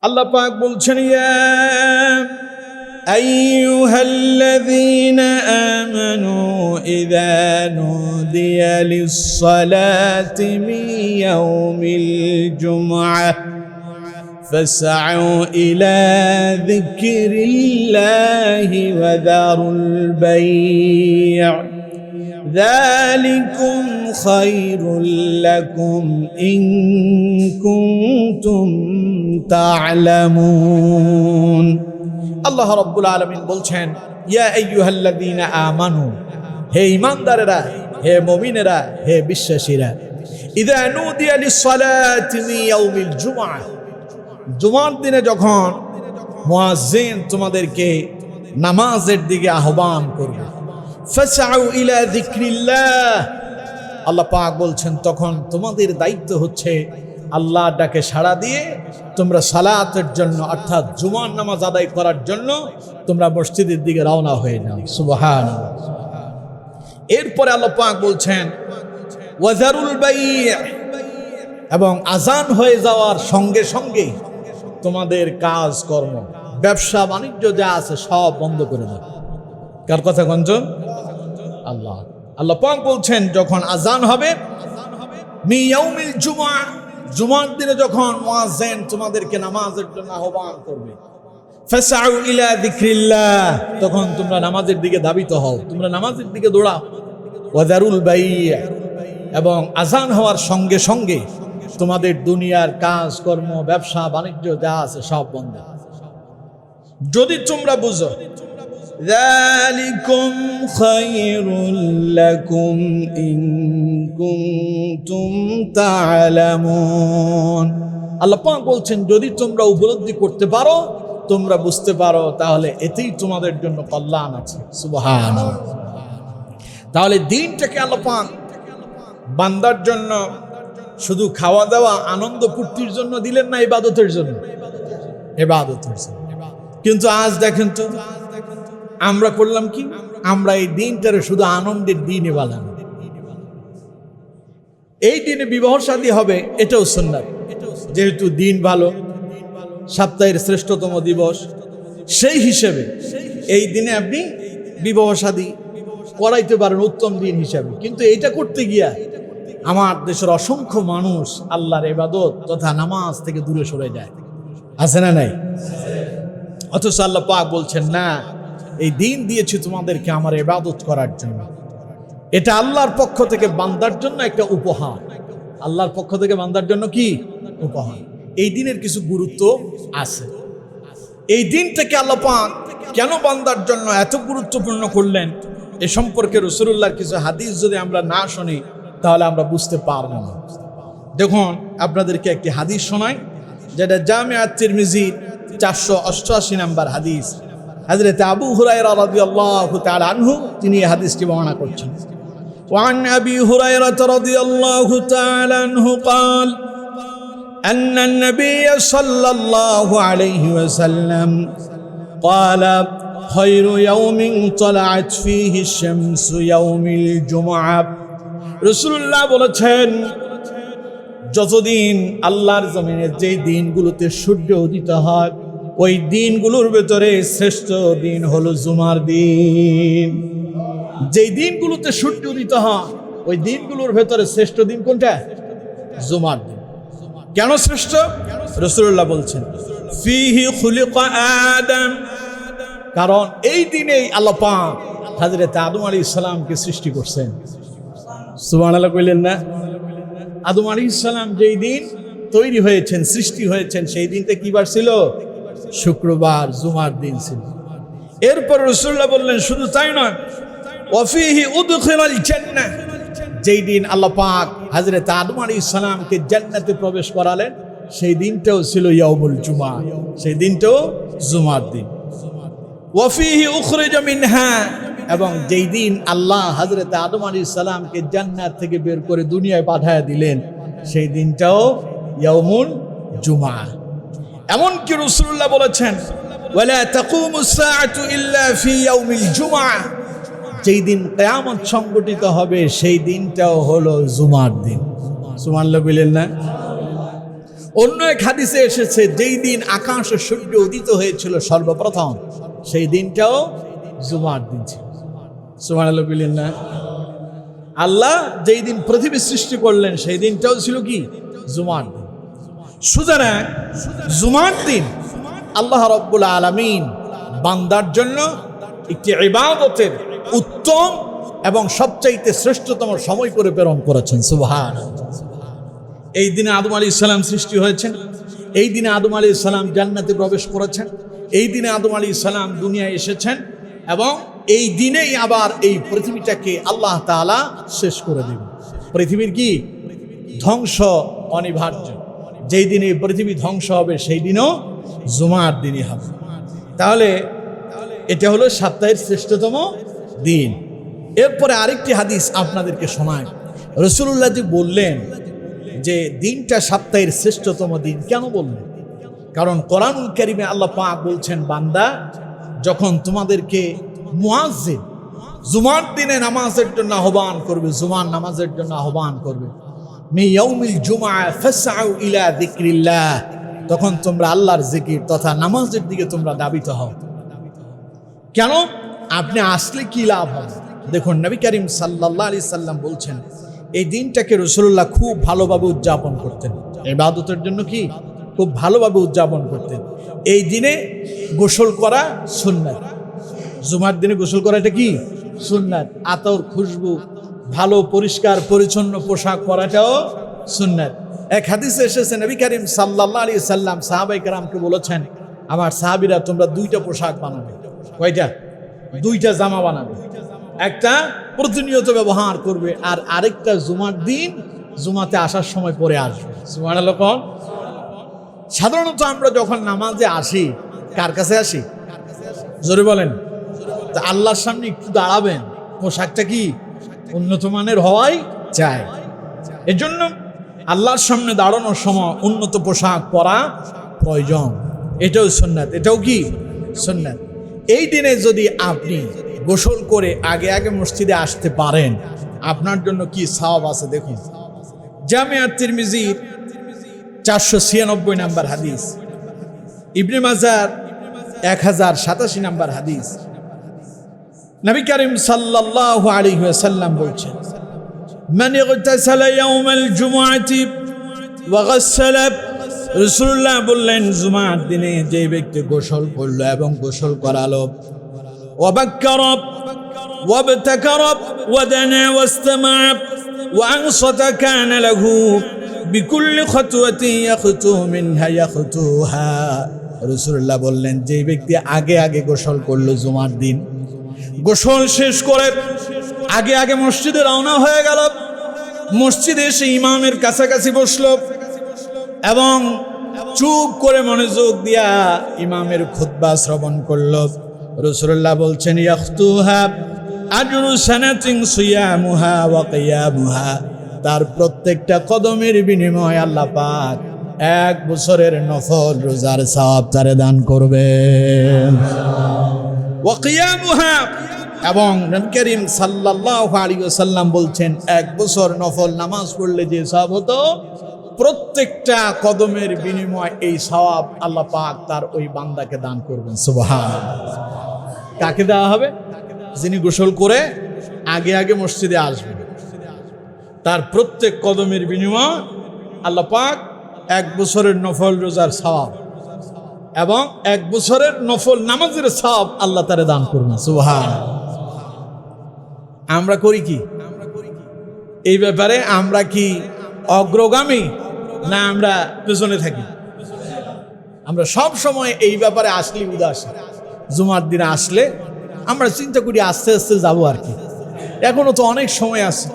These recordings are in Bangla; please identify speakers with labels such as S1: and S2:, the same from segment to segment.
S1: আল্লাহ পাক বলছেন, ইয়া আইয়ুহাল্লাযীনা আমানু ইযা নুদিয়া লিস-সালাতি মিন ইয়াউমিল জুমআহ ফাসআউ ইলা যিকরিল্লাহি ওয়া যারুল বাই'। ذلكم خير لكم إن كنتم تعلمون। আল্লাহ রাব্বুল আলামিন বলছেন, ইয়া আইয়ুহাল্লাযীনা আমানু, হে ঈমানদারেরা, হে মুমিনেরা, হে বিশ্বাসীরা, ইযা নুদিয়া লিস-সালাতি মিন ইয়াউমিল জুমআহ, জুমার দিনে যখন মুয়াজ্জিন তোমাদেরকে নামাজের দিকে আহ্বান করবে, ফাসআউ ইলা যিকরিল্লাহ, আল্লাহ পাক বলছেন তখন তোমাদের দায়িত্ব হচ্ছে আল্লাহর ডাকে সাড়া দিয়ে তোমরা সালাতের জন্য অর্থাৎ জুমার নামাজ আদায় করার জন্য তোমরা মসজিদের দিকে রওনা হয়ে যাও। সুবহানাল্লাহ। এরপরে আল্লাহ পাক বলছেন ওয়া যারুল বাই', এবং আজান হয়ে যাওয়ার সঙ্গে সঙ্গে তোমাদের কাজ কর্ম ব্যবসা বাণিজ্য যা আছে সব বন্ধ করে দাও। কার কথা গঞ্জ? আল্লাহ পাক বলছেন যখন আজান হবে মিন ইয়াউমিল জুমআহ, জুমার দিনে যখন মুয়াজ্জিন তোমাদেরকে নামাজের জন্য আহ্বান করবে, ফাসআউ ইলা যিকরিল্লাহ, তখন তোমরা নামাজের দিকে ধাবিত হও, তোমরা নামাজের দিকে দৌড়াও। ওয়া যারুল বাই', এবং আজান হওয়ার সঙ্গে সঙ্গে তোমাদের দুনিয়ার কাজ কর্ম ব্যবসা বাণিজ্য যা আছে সব বন্ধ। যদি তোমরা বুঝো যালিকুম খায়রুল লাকুম ইন কুনতুম তা'লামুন, আল্লাহ পাক বলছেন যদি তোমরা উপলব্ধি করতে পারো, তোমরা বুঝতে পারো, তাহলে এতেই তোমাদের জন্য কল্যাণ আছে। সুবহানাল্লাহ। তাহলে দিনটাকে আল্লাহ পাক বান্দার জন্য শুধু খাওয়া দাওয়া আনন্দ ফুর্তির জন্য দিলেন না, ইবাদতের জন্য, ইবাদতের জন্য। কিন্তু আজ দেখেন তো আমরা করলাম কি, আমরা এই দিনটারে শুধু আনন্দের দিনে বানালাম। এই দিনে বিবাহ শাদী হবে, এটাও সুন্নাত, যেহেতু দিন ভালো, সপ্তাহের শ্রেষ্ঠতম দিবস, সেই হিসেবে এই দিনে আপনি বিবাহ শাদী করাইতে পারেন উত্তম দিন হিসাবে। কিন্তু এইটা করতে গিয়া আমার দেশের অসংখ্য মানুষ আল্লাহর ইবাদত তথা নামাজ থেকে দূরে সরে যায়, আছে না নাই? অথচ আল্লাহ পাক বলছেন না, এই দিন দিয়েছি তোমাদেরকে আমার ইবাদত করার জন্য। এটা আল্লাহর পক্ষ থেকে বান্দার জন্য একটা উপহার। আল্লাহর পক্ষ থেকে বান্দার জন্য কি উপহার? এই দিনের কিছু গুরুত্ব আছে। এই দিনটাকে আল্লাহ পাক কেন বান্দার জন্য এত গুরুত্বপূর্ণ করলেন, এ সম্পর্কে রাসূলুল্লাহর কিছু হাদিস যদি আমরা না শুনি তাহলে আমরা বুঝতে পারব না। দেখুন আপনাদেরকে একটি হাদিস শোনাই, যেটা জামে আত-তিরমিজি 488 নম্বর হাদিস। হযরত আবু হুরায়রা রাদিয়াল্লাহু তাআলা আনহু তিনি এই হাদিসটি বর্ণনা করছেন। وعن أبي هريرة رضي الله تعالى عنه قال أن النبي صلى الله عليه وسلم قال خير يوم طلعت فيه الشمس يوم الجمعة। রাসূলুল্লাহ বলেছেন যতদিন আল্লাহর জমিনে যে দিনগুলোতে সূর্য উদিত হয় ওই দিনগুলোর ভেতরে শ্রেষ্ঠ দিন হলো জুমার দিন। যেই দিনগুলোতে সূর্য উদিত হয় ওই দিনগুলোর ভেতরে শ্রেষ্ঠ দিন কোনটা? জুমার দিন। কেন শ্রেষ্ঠ? রাসূলুল্লাহ বলছেন ফিহি খুলিকা আদম, কারণ এই দিনেই আল্লাহ পাক হযরত আদম আলাইহিস সালামকে সৃষ্টি করছেন। সুবহানাল্লাহ কইলেন না? আদম আলাইহিস সালাম যেই দিন তৈরি হয়েছেন, সৃষ্টি হয়েছেন, সেই দিনটা কি বার ছিল? শুক্রবার, জুমার দিন ছিল। এরপর রাসূলুল্লাহ বললেন শুধু তাই নয়, ওয়াফিহি উদখিলাল জান্নাহ, যেই দিন আল্লাহ পাক হযরত আদম আলাইহিস সালামকে জান্নাতে প্রবেশ করালেন সেই দিনটাও ছিল ইয়াউমুল জুমআহ, সেই দিনটাও জুমার দিন। ওয়াফিহি উখরিজা মিনহা, এবং যেই দিন আল্লাহ হযরত আদম আলাইহিস সালামকে জান্নাত থেকে বের করে দুনিয়ায় পাঠায়া দিলেন সেই দিনটাও ইয়াউমুল জুমআহ। এমনকি রাসূলুল্লাহ বলেছেন ওয়ালা তাকুমুস সাআতু ইল্লা ফি ইয়াউমিল জুমআহ, যেই দিন কিয়ামত সংঘটিত হবে সেই দিনটাও হলো জুমার দিন। সুবহানাল্লাহ বলেন না? অন্য এক হাদিসে এসেছে যেই দিন আকাশে সূর্য উদিত হয়েছিল সর্বপ্রথম, সেই দিনটাও জুমার দিন ছিল। সুবহানাল্লাহ বলেন না? আল্লাহ যেই দিন পৃথিবী সৃষ্টি করলেন সেই দিনটাও ছিল কি? জুমার দিন। সুতরাং জুমার দিন আল্লাহ রাব্বুল আলামিন বান্দার জন্য একটি ইবাদতের উত্তম এবং সবচাইতে শ্রেষ্ঠতম সময় করে প্রেরণ করেছেন। সুবহানাল্লাহ। এই দিনে আদম আলাইহিস সালাম সৃষ্টি হয়েছেন, এই দিনে আদম আলাইহিস সালাম জান্নাতে প্রবেশ করেছেন, এই দিনে আদম আলাইহিস সালাম দুনিয়ায় এসেছেন এবং এই দিনেই আবার এই পৃথিবীটাকে আল্লাহ তাআলা শেষ করে দেবেন। পৃথিবীর কি ধ্বংস অনিবার্য। যেই দিনে পৃথিবী ধ্বংস হবে সেই দিনও জুমার দিনই হবে। তাহলে এটা হলো সপ্তাহের শ্রেষ্ঠতম দিন। এরপরে আরেকটি হাদিস আপনাদেরকে শোনায়। রাসূলুল্লাহ জি বললেন যে দিনটা সপ্তাহের শ্রেষ্ঠতম দিন। কেন বললেন? কারণ কোরআনুল কারীমে আল্লাহ পাক বলছেন, বান্দা যখন তোমাদেরকে মুয়াজ্জিন জুমার দিনে নামাজের জন্য আহ্বান করবে, জুমার নামাজের জন্য আহ্বান করবে, মি ইয়াউমিল জুমআ ফাসআউ ইলা যিকরিল্লাহ, তখন তোমরা আল্লাহর জিকির তথা নামাজের দিকে তোমরা ধাবিত হও। কেন? আপনি আসলে কি লাভ হবে? দেখুন, নবী করিম সাল্লাল্লাহু আলাইহি সাল্লাম বলছেন এই দিনটাকে রাসূলুল্লাহ খুব ভালোভাবে উদযাপন করতেন। ইবাদতের জন্য কি খুব ভালোভাবে উদযাপন করতেন। এই দিনে গোসল করা সুন্নাত। জুমার দিনে গোসল করাটা কি সুন্নাত। আতর, খুশবু, ভালো পরিষ্কার পরিচ্ছন্ন পোশাক পরাটাও সুন্নাত। এক হাদিসে এসেছে নবী করিম সাল্লাল্লাহু আলাইহি সাল্লাম সাহাবায়ে কেরামকে বলেছেন, আমার সাহাবীরা তোমরা দুইটা পোশাক বানাবে। কয়টা? দুইটা জামা বানাবে। একটা প্রতিনিয়ত ব্যবহার করবে আর আরেকটা জুমার দিন জুমাতে আসার সময় পরে আসবে। সুবহানাল্লাহ। সাধারণত আমরা যখন নামাজে আসি কার কাছে আসি? জোরে বলেন। তা আল্লাহর সামনে একটু দাঁড়াবেন, পোশাকটা কি উন্নত মানের হওয়াই চাই। এজন্য আল্লাহর সামনে দাঁড়ানোর সময় উন্নত পোশাক পরা প্রয়োজন। এটাও সুন্নাত, এটাও কি সুন্নাত। এই দিনে যদি আপনি গোসল করে আগে আগে মসজিদে আসতে পারেন, আপনার জন্য কি সওয়াব আছে দেখুন। জামিয়া তিরমিজির 496 নাম্বার হাদিস, ইবনে মাজার 1087 নাম্বার হাদিস, নবী করিম সাল্লাল্লাহু আলাইহি ওয়াসাল্লাম বলছেন, মান ইগতাসালা ইয়াউমাল জুমআতি ওয়া গাসসালা, রাসূলুল্লাহ বললেন জুমার দিনে যে ব্যক্তি গোসল করলো এবং গোসল করালো, ওয়া বাক্কারা ওয়া বতাকারা ওয়া দানা ওয়াস্তামা ওয়া আনসাতা কানা লাহু বিকুল্লি খাতওয়াতি ইয়াখতু মিনহা ইয়াখতুহা। রাসূলুল্লাহ বললেন যে ব্যক্তি আগে আগে গোসল করলো জুমার দিন, গোসল শেষ করে আগে আগে মসজিদে রওনা হয়ে গেল, মসজিদে এসে ইমামের কাছাকাছি বসলো এবং চুপ করে মনোযোগ দিয়া ইমামের খুতবা শ্রবণ করলো, রাসূলুল্লাহ বলছেন ইয়াখতুহা আজরু সানাতিন সিয়ামুহা ওয়া কিয়ামুহা, তার প্রত্যেকটা কদমের বিনিময়ে আল্লাহ পাক 1 বছরের নফল রোজার সওয়াব তারে দান করবেন। ওয়া কিয়ামুহা, এবং নবী করিম সাল্লাল্লাহু আলাইহি ওয়াসাল্লাম বলছেন 1 বছর নফল নামাজ পড়লে যে সওয়াব হতো, প্রত্যেকটা কদমের বিনিময় এই সওয়াব আল্লাহ পাক তার ওই বান্দাকে দান করবেন। সুবহানাল্লাহ। কাকে দেওয়া হবে? যিনি গোসল করে আগে আগে মসজিদে আসবেন, তার প্রত্যেক কদমের বিনিময় আল্লাহ পাক 1 বছরের নফল রোজার সওয়াব এবং 1 বছরের নফল নামাজের সওয়াব আল্লাহ তারে দান করবেন। সুবহানাল্লাহ। আমরা করি কি এই ব্যাপারে? আমরা কি অগ্রগামী না আমরা পেছনে থাকি? আমরা সব সময় এই ব্যাপারে আসলে উদাসীন। জুমার দিনে আসলে আমরা চিন্তা করি আস্তে আস্তে যাবো আর কি, এখনো তো অনেক সময় আছে।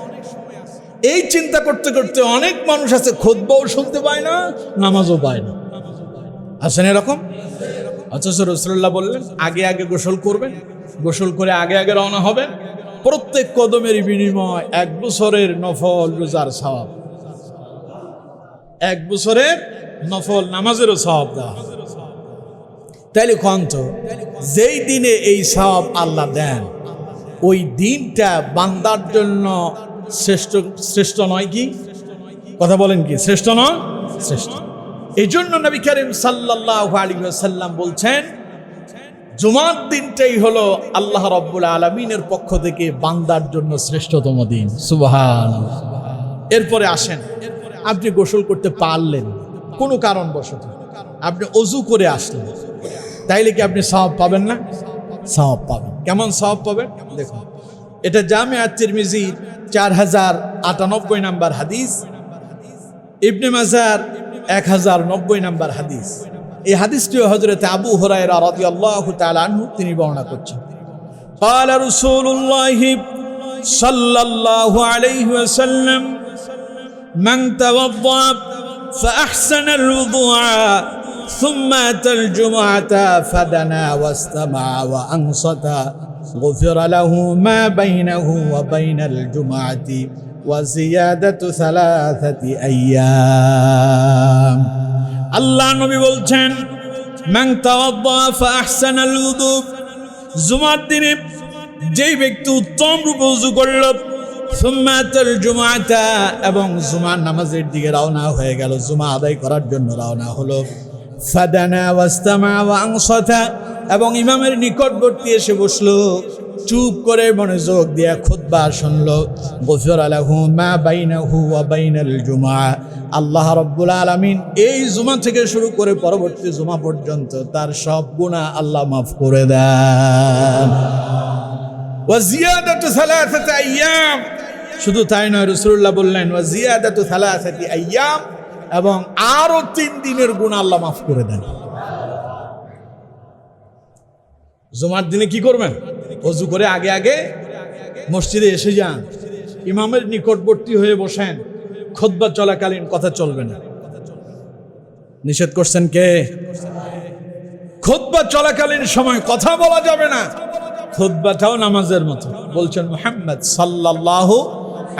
S1: এই চিন্তা করতে করতে অনেক মানুষ আছে খুতবাও শুনতে পায় না, নামাজও পায় না। আছেন এরকম? অথচ রাসূলুল্লাহ বললেন আগে আগে গোসল করবেন, গোসল করে আগে আগে রওনা হবেন, প্রত্যেক কদমের বিনিময় 1 বছরের নফল রোজার সওয়াব, 1 বছরের নফল নামাজেরও সওয়াব দেওয়া। তাইলে কন্ত যেই দিনে এই সওয়াব আল্লাহ দেন, ওই দিনটা বান্দার জন্য শ্রেষ্ঠ নয় কি? কথা বলেন কি শ্রেষ্ঠ নয়? শ্রেষ্ঠ। এই জন্য নবী করিম সাল্লাল্লাহু আলাইহি ওয়াসাল্লাম বলছেন, জুমার দিনটাই হলো আল্লাহ রাব্বুল আলামিনের পক্ষ থেকে বান্দার জন্য শ্রেষ্ঠতম দিন। সুবহানাল্লাহ। এরপরে আসেন, আপনি গোসল করতে পারলেন কোনো কারণবশত, আপনি অজু করে আসলেন, তাইলে কি আপনি সওয়াব পাবেন না? সওয়াব পাবেন। কেমন সওয়াব পাবেন দেখুন, এটা জামিআত তিরমিজি 4098 নাম্বার হাদিস, ইবনে মাজার 1090 নাম্বার হাদিস। এই হাদিসটিও হযরত আবু হুরায়রা রাদিয়াল্লাহু তাআলা আনহু তিনি বর্ণনা করছেন। قال رسول الله صلى الله عليه وسلم من توضأ فأحسن الوضوء ثم أتى الجمعة فدنا واستمع وأنصت غفر له ما بينه وبين الجمعة وزيادة 3 أيام। আল্লাহ নবী বলছেন, মান তাওয়াদ্দা ফাআহসানাল ওযু, জুমার দিনে যেই ব্যক্তি উত্তম রূপে ওযু করল, সুম্মা আতাল জুমআতা, এবং জুমার নামাজের দিকে রওনা হয়ে গেল, জুমা আদায় করার জন্য রওনা হলো, ফাদানা ওয়াস্তামা ওয়া আনসাতা, এবং ইমামের নিকটবর্তী এসে বসলো, চুপ করে মনোযোগ দিয়ে খুতবা শুনলো, গফিরা লাহু মা বাইনাহু ওয়া বাইনাল জুমআ, আল্লাহ রাব্বুল আলামিন এই জুমা থেকে শুরু করে পরবর্তী জুমা পর্যন্ত তার সব গুনাহ আল্লাহ মাফ করে দেন। ওয়া জিয়াদাতু 3 আইয়াম, শুধু তাই নয়, রাসূলুল্লাহ বললেন ওয়া জিয়াদাতু 3 আইয়াম, এবং আরো 3 দিনের গুনাহ আল্লাহ মাফ করে দেন। জুমার দিনে কি করবেন? ওযু করে আগে আগে মসজিদে এসে যান, ইমামের নিকটবর্তী হয়ে বসেন, খুতবা চলাকালীন কথা চলবে না। নিষেধ করছেন কে? খুতবা চলাকালীন সময় কথা বলা যাবে না। খুতবাটাও নামাজের মতো, বলছেন মুহাম্মদ সাল্লাল্লাহু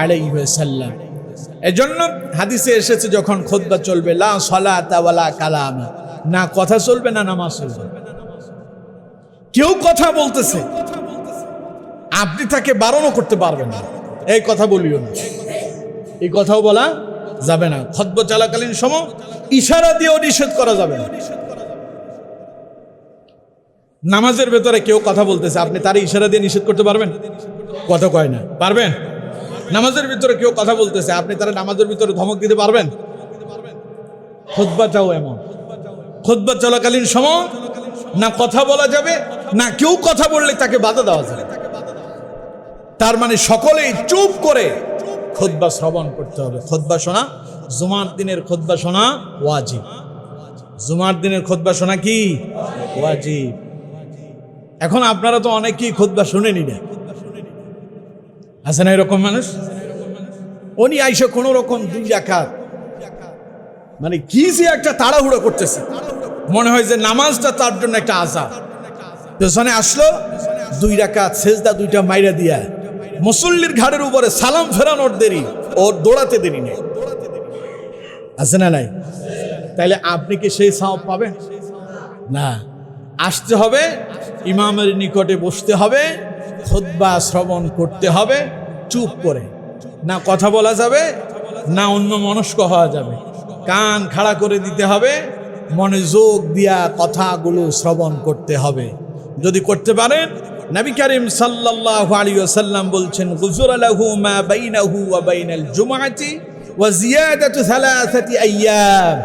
S1: আলাইহি ওয়াসাল্লাম। এজন্য হাদিসে এসেছে, যখন খুতবা চলবে, লা সালাতা ওয়ালা কালাম, না কথা চলবে না নামাজ চলবে। কেউ কথা বলতেছে, আপনি তাকে বারণও করতে পারবেন না, এই কথা বলিও না, এই কথাও বলা যাবে না। খুতবা চলাকালীন সময় ইশারা দিয়েও নিষেধ করা যাবে না। নামাজের ভেতরে কেউ কথা বলতেছে, আপনি তার ইশারা দিয়ে নিষেধ করতে পারবেন? কথা কয় না, পারবেন? নামাজের ভিতরে কেউ কথা বলতেছে, আপনি তারা নামাজের ভিতরে ধমক দিতে পারবেন? খুতবাটাও এমন, খুতবা চলাকালীন সময় না কথা বলা যাবে, না কেউ কথা বললে তাকে বাধা দেওয়া যাবে। তার মানে সকলেই চুপ করে খুতবা শ্রবণ করতে হবে। খুতবা শোনা, জুমার দিনের খুতবা শোনা ওয়াজিব। জুমার দিনের খুতবা শোনা কি ওয়াজিব। এখন আপনারা তো অনেকেই খুতবা শুনেনি না, আছে না এরকম মানুষ? উনি আইসা কোন রকম 2 রাকাত, মানে কি যে একটা তাড়াহুড়ো করতেছে, মনে হয় যে নামাজটা তার জন্য একটা আযাব। পেছনে আসলো, 2 রাকাত সেজদা 2টা মাইরা দিয়া মুসল্লির ঘাড়ের উপরে সালাম ফেরানোর দেরি, ওর দৌড়াতে দেরি নেই, আছে না নাই? তাইলে আপনি কি সেই সওয়াব পাবেন? না। আসতে হবে, ইমামের নিকটে বসতে হবে, খুতবা শ্রবণ করতে হবে চুপ করে, না কথা বলা যাবে, না অন্য মনস্ক হওয়া যাবে। কান খাড়া করে দিতে হবে, মনোযোগ দিয়া কথাগুলো শ্রবণ করতে হবে। যদি করতে পারেন, নবী করিম সাল্লাল্লাহু আলাইহি ওয়াসাল্লাম বলছেন, গুফিরা লাহু মা বাইনাহু ওয়া বাইনাল জুমআতি ওয়া জিয়াদাতু 3 আইয়াম।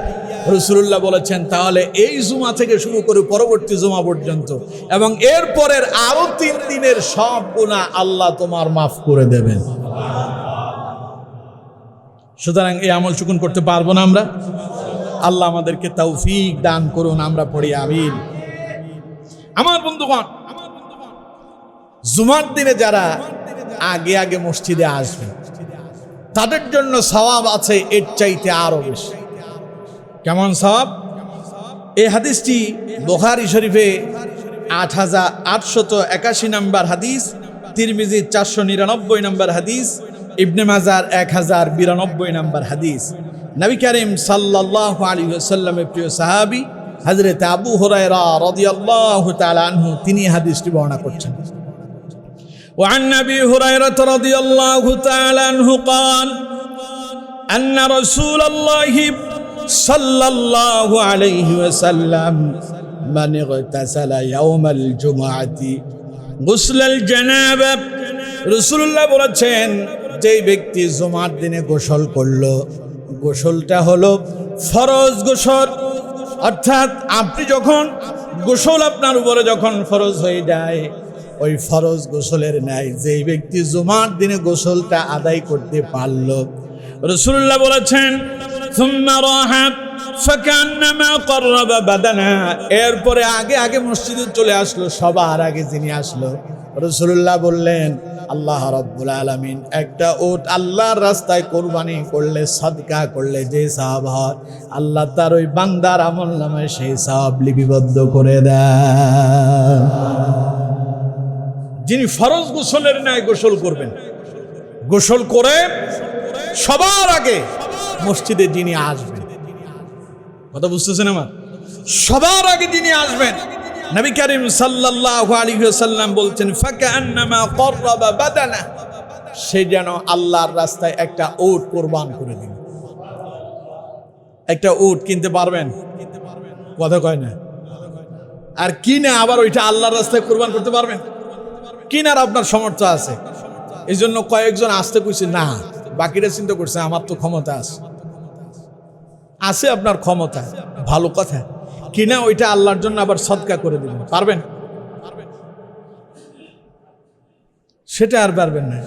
S1: রাসূলুল্লাহ বলেছেন, তাহলে এই জুমা থেকে শুরু করে পরবর্তী জুমা পর্যন্ত এবং এর পরের আরো 3 দিনের সব গুনাহ আল্লাহ তোমার মাফ করে দেবেন। সুতরাং এই আমল শুকুন করতে পারবো না আমরা? আল্লাহ আমাদেরকে তৌফিক দান করুন, আমরা পড়ি আমিন। আমার বন্ধুগণ, জুমার দিনে যারা আগে আগে মসজিদে আসবে তাদের জন্য সওয়াব আছে এর চাইতে আরো বেশি। কেমন সওয়াব? এই হাদিসটি বুখারী শরীফে 8881 নম্বর হাদিস, তিরমিজি 499 নম্বর হাদিস, ইবনে মাজার 1092 নম্বর হাদিস। নবী করিম সাল্লাল্লাহু আলাইহি ওয়াসাল্লামের প্রিয় সাহাবী হযরত আবু হুরায়রা রাদিয়াল্লাহু তাআলা আনহু তিনি হাদিসটি বর্ণনা করছেন। وعن أبي هريرة رضي الله تعالى عنه قال أن رسول الله সাল্লাল্লাহু আলাইহি ওয়াসাল্লাম মান ইগতাসালা ইয়াওমাল জুমআতি গুসলাল জানাবা, রাসূলুল্লাহ বলেছেন যেই ব্যক্তি জুমার দিনে গোসল করলো, গোসলটা হলো ফরজ গোসল। অর্থাৎ আপনি যখন গোসল আপনার উপরে যখন ফরজ হয়ে যায়, ওই ফরজ গোসলের ন্যায় যেই ব্যক্তি জুমার দিনে গোসলটা আদায় করতে পারল, রাসূলুল্লাহ বলেছেন সুম্মা রাহা ফাকান্নামা ক্বাররাবা বাদানা, এরপরে আগে আগে মসজিদে চলে আসলো, সবার আগে যিনি আসলো, রাসূলুল্লাহ বললেন আল্লাহ রাব্বুল আলামিন একটা উট আল্লাহর রাস্তায় কোরবানি করলে, সাদকা করলে যে সওয়াব হয়, আল্লাহ তার ওই বান্দার আমলনামায় সেই সওয়াব লিপিবদ্ধ করে দেন। যিনি ফরজ গোসলের ন্যায় গোসল করবেন, গোসল করে সবার আগে মসজিদে যিনি আসবেন, কথা বুঝতেছেন আমার? সবার আগে যিনি আসবেন, নবী করিম সাল্লাল্লাহু আলাইহি ওয়াসাল্লাম বলছেন ফাকান্নামা ক্বাররাবা বাদানা, সে যেন আল্লাহর রাস্তায় একটা উট কুরবান করে দিল। একটা উট কিনতে পারবেন? কথা কয় না। আর কিনে আবার ওইটা আল্লাহর রাস্তায় কুরবান করতে পারবেন? কিনার আপনার সামর্থ্য আছে, এই জন্য কয়েকজন আসতে কইছে না, বাকিরা চিন্তা করছে আমার তো ক্ষমতা আছে আপনার ক্ষমতা, ভালো কথা, কিনা ওইটা আল্লাহর জন্য আবার সদকা করে দিবেন, পারবেন? সেটা আর পারবেন না।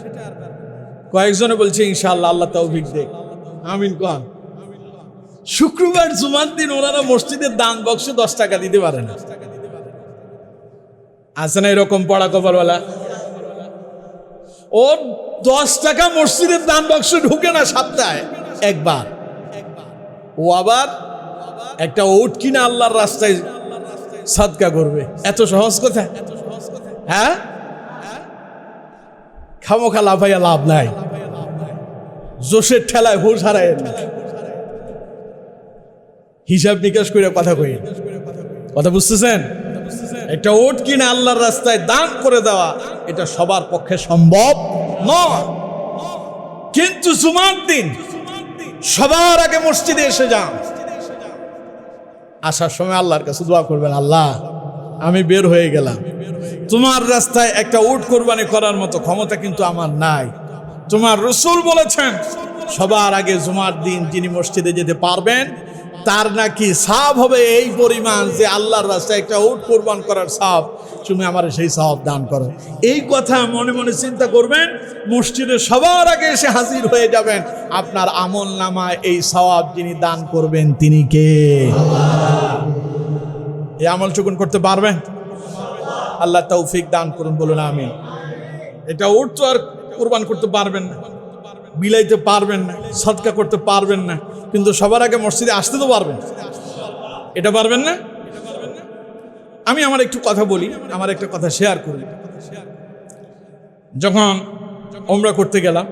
S1: কয়েকজনে বলছে ইনশাআল্লাহ, আল্লাহ তৌফিক দেখ, আমিন কোন। শুক্রবার জুমার দিন ওনারা মসজিদের দান বক্সে 10 টাকা দিতে পারে না, আছে না এরকম পড়া কপারওয়ালা? ও 10 টাকা মসজিদের দান বক্সে ঢুকে না সপ্তাহে একবার, ও আবার একটা উট কিনা আল্লাহর রাস্তায় সাদকা করবে। এত সহজ কথা? হ্যাঁ, খামোখা লাফাইয়া লাভ নাই, জোশের ঠেলায় হুঁশ হারায় না, হিসাব নিকাশ করে কথা কই, কথা বুঝতেছেন? একটা উট কিনা আল্লাহর রাস্তায় দান করে দেওয়া, এটা সবার পক্ষে সম্ভব নয়। কিন্তু জুমার দিন সবার আগে মসজিদে এসে যান, আসার সময় আল্লাহর কাছে দোয়া করবেন, আল্লাহ আমি বের হয়ে গেলাম, তোমার রাস্তায় একটা উট কোরবানি করার মতো ক্ষমতা কিন্তু আমার নাই। তোমার রাসূল বলেছেন সবার আগে জুমার দিন যিনি মসজিদে যেতে পারবেন তার নাকি সওয়াব হবে এই পরিমাণ যে আল্লাহর রাস্তায় একটা উট কোরবান করার সওয়াব, তুমি আমার সেই সওয়াব দান করো। এই কথা মনে মনে চিন্তা করবেন, মসজিদে সবার আগে এসে হাজির হয়ে যাবেন, আপনার আমল নামায় এই সওয়াব যিনি দান করবেন তিনি কে? এই আমল চুকুন করতে পারবেন? আল্লাহ তৌফিক দান করুন, বলুন আমিন। এটা উট তো আর কোরবান করতে পারবেন না, বিলাইতে পারবেন না, সদকা করতে পারবেন না, কিন্তু সবার আগে মসজিদে আসতে তো পারবেন, এটা পারবেন না? আমি আমার একটু কথা বলি, আমার একটা কথা শেয়ার করি। যখন ওমরা করতে গেলাম,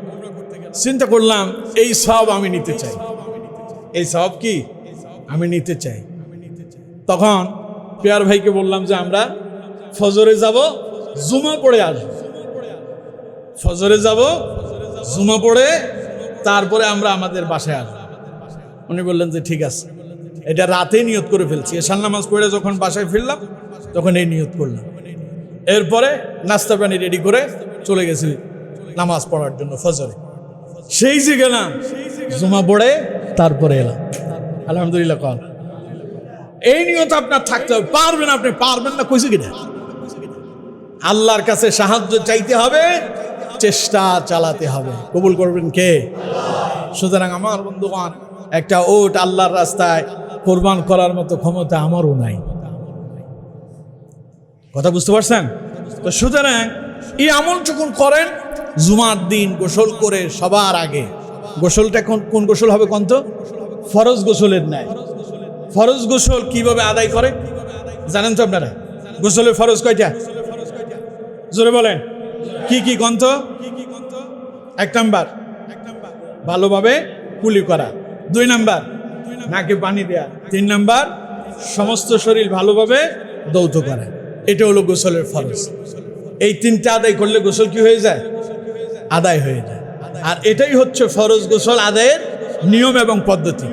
S1: চিন্তা করলাম এই সওয়াব আমি নিতে চাই, এই সওয়াব কি আমি নিতে চাই। তখন পেয়ার ভাইকে বললাম যে আমরা ফজরে যাব, জুমা পড়ে আসবো, ফজরে যাব, জুমা পড়ে তারপরে আমরা আমাদের বাসায় আসবো। উনি বললেন যে ঠিক আছে, এটা রাতেই নিয়ত করে ফেলছি। এশার নামাজ পড়ে যখন বাসায় ফিরলাম তখন এই নিয়ত করলাম। এরপরে নাস্তা পানি রেডি করে চলে গেছি নামাজ পড়ার জন্য ফজরে। সেই যে গেলাম, জুমা পড়ে তারপরে এলাম, আলহামদুলিল্লাহ। কল এই নিয়ত আপনার থাকতে হবে। পারবেন আপনি, পারবেন না কইছে কিনা? আল্লাহর কাছে সাহায্য চাইতে হবে, চেষ্টা চালাতে হবে, কবুল করবেন কে? সুতরাং আমার বন্ধুগণ, একটা উট আল্লাহর রাস্তায় কোরবান করার মতো ক্ষমতা আমারও নাই, কথা বুঝতে পারছেন তো? সুতরাং এই আমল যখন করেন জুমার দিন গোসল করে সবার আগে, গোসলটা কোন গোসল হবে কোন তো? ফরজ গোসলের ন্যায়। ফরজ গোসল কিভাবে আদায় করে জানেন তো আপনারা? গোসলের ফরজ কয়টা? জোরে বলেন, কি কি গ্রন্থ? 1 নাম্বার ভালোভাবে কুলি করা, 2 নাম্বার নাকে পানি দেয়া, 3 নাম্বার সমস্ত শরীর ভালোভাবে দৌত করা। এটা হলো গোসলের ফরজ। এই 3টা আদায় করলে গোসল কি হয়ে যায়? আদায় হয়ে যায়। আর এটাই হচ্ছে ফরজ গোসল আদায়ের নিয়ম এবং পদ্ধতি।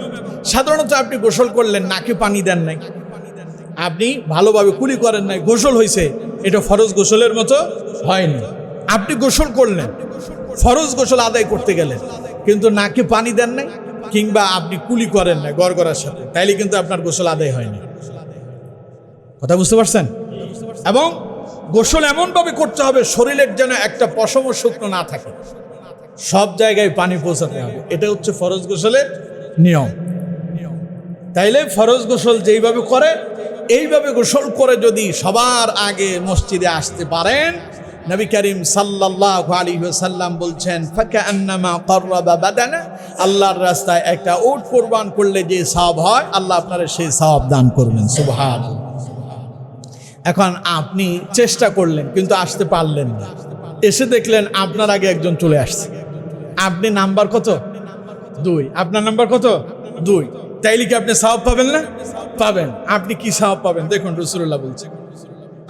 S1: সাধারণত আপনি গোসল করলেন, নাকে পানি দেন নাই, আপনি ভালোভাবে কুলি করেন নাই, গোসল হয়েছে, এটা ফরজ গোসলের মতো হয়নি। আপনি গোসল করলেন, ফরজ গোসল আদায় করতে গেলেন, কিন্তু নাকে পানি দেন নাই কিংবা আপনি কুলি করেন না গড়গড়ার সাথে, তাইলে কিন্তু আপনার গোসল আদায় হয়নি। কথা বুঝতে পারছেন? এবং গোসল এমনভাবে করতে হবে শরীরের যেন একটা পশম শুকনো না থাকে, সব জায়গায় পানি পৌঁছাতে হবে। এটা হচ্ছে ফরজ গোসলের নিয়ম। তাইলে ফরজ গোসল যেইভাবে করে এইভাবে গোসল করে যদি সবার আগে মসজিদে আসতে পারেন, নবী করিম সাল্লাল্লাহু আলাইহি ওয়াসাল্লাম বলছেন ফাকান্নামা ক্বাররাবা বাদানা, আল্লাহর রাস্তায় একটা উট কুরবান করলে যে সওয়াব হয় আল্লাহ আপনার সেই সওয়াব দান করবেন। সুবহানাল্লাহ। এখন আপনি চেষ্টা করলেন কিন্তু আসতে পারলেন না, এসে দেখলেন আপনার আগে একজন চলে আসছে, আপনি নাম্বার কত? 2। আপনার নাম্বার কত? 2। তাইলে কি আপনি সওয়াব পাবেন না? পাবেন। আপনি কি সওয়াব পাবেন দেখুন, রাসূলুল্লাহ বলছেন,